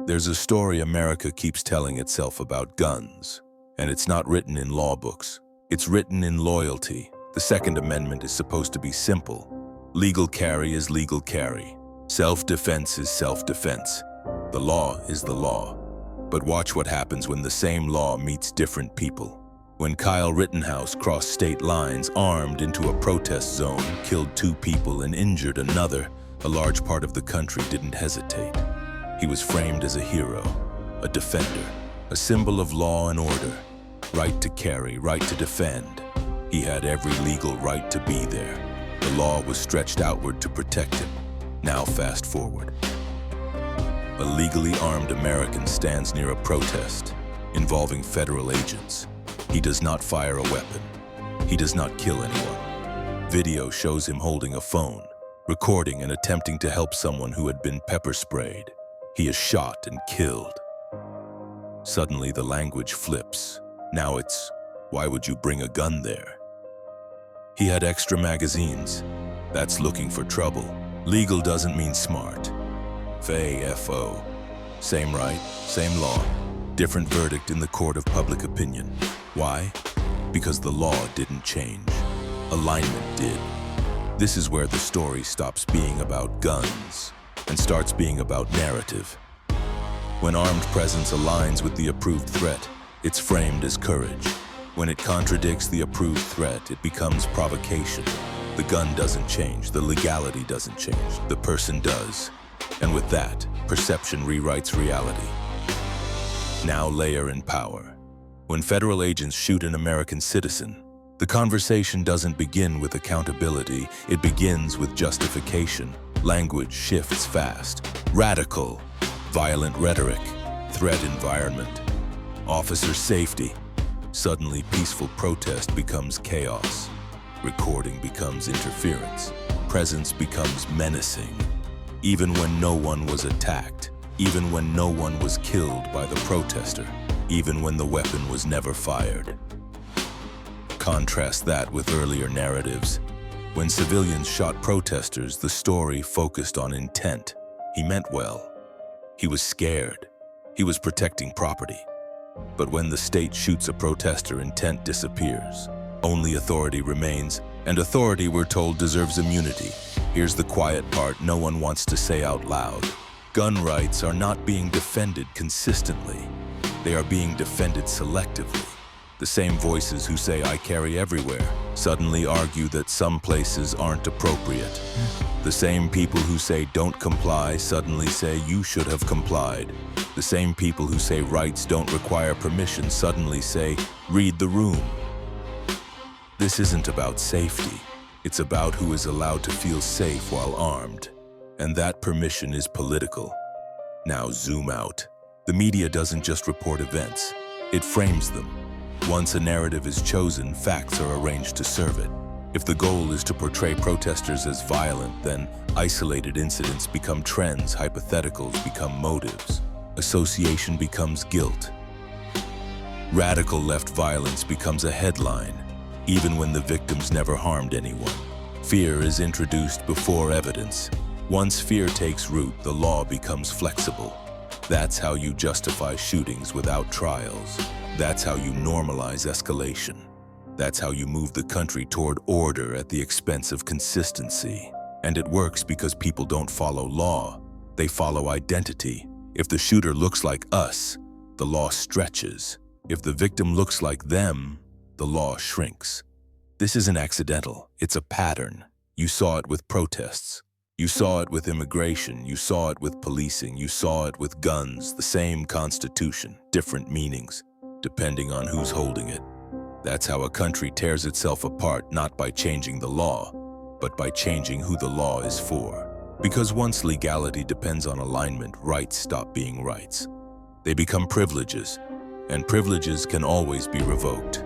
There's a story America keeps telling itself about guns, and it's not written in law books. It's written in loyalty. The Second Amendment is supposed to be simple. Legal carry is legal carry. Self-defense is self-defense. The law is the law. But watch what happens when the same law meets different people. When Kyle Rittenhouse crossed state lines armed into a protest zone, killed 2 people and injured another, a large part of the country didn't hesitate. He was framed as a hero, a defender, a symbol of law and order. Right to carry, right to defend. He had every legal right to be there. The law was stretched outward to protect him. Now fast forward. A legally armed American stands near a protest involving federal agents. He does not fire a weapon. He does not kill anyone. Video shows him holding a phone, recording and attempting to help someone who had been pepper sprayed. He is shot and killed. Suddenly the language flips. Now it's, why would you bring a gun there? He had extra magazines. That's looking for trouble. Legal doesn't mean smart. F-A-F-O. Same right, same law. Different verdict in the court of public opinion. Why? Because the law didn't change. Alignment did. This is where the story stops being about guns and starts being about narrative. When armed presence aligns with the approved threat, it's framed as courage. When it contradicts the approved threat, it becomes provocation. The gun doesn't change, the legality doesn't change, the person does. And with that, perception rewrites reality. Now layer in power. When federal agents shoot an American citizen, the conversation doesn't begin with accountability, it begins with justification. Language shifts fast. Radical, violent rhetoric, threat environment, officer safety. Suddenly, peaceful protest becomes chaos. Recording becomes interference. Presence becomes menacing. Even when no one was attacked, even when no one was killed by the protester, even when the weapon was never fired. Contrast that with earlier narratives. When civilians shot protesters, the story focused on intent. He meant well. He was scared. He was protecting property. But when the state shoots a protester, intent disappears. Only authority remains, and authority, we're told, deserves immunity. Here's the quiet part no one wants to say out loud. Gun rights are not being defended consistently. They are being defended selectively. The same voices who say I carry everywhere suddenly argue that some places aren't appropriate. The same people who say don't comply suddenly say you should have complied. The same people who say rights don't require permission suddenly say read the room. This isn't about safety. It's about who is allowed to feel safe while armed. And that permission is political. Now zoom out. The media doesn't just report events, it frames them. Once a narrative is chosen, facts are arranged to serve it. If the goal is to portray protesters as violent, then isolated incidents become trends, hypotheticals become motives. Association becomes guilt. Radical left violence becomes a headline, even when the victims never harmed anyone. Fear is introduced before evidence. Once fear takes root, the law becomes flexible. That's how you justify shootings without trials. That's how you normalize escalation. That's how you move the country toward order at the expense of consistency. And it works because people don't follow law, they follow identity. If the shooter looks like us, the law stretches. If the victim looks like them, the law shrinks. This isn't accidental, it's a pattern. You saw it with protests. You saw it with immigration, you saw it with policing, you saw it with guns, the same constitution, different meanings, depending on who's holding it. That's how a country tears itself apart, not by changing the law, but by changing who the law is for. Because once legality depends on alignment, rights stop being rights. They become privileges, and privileges can always be revoked.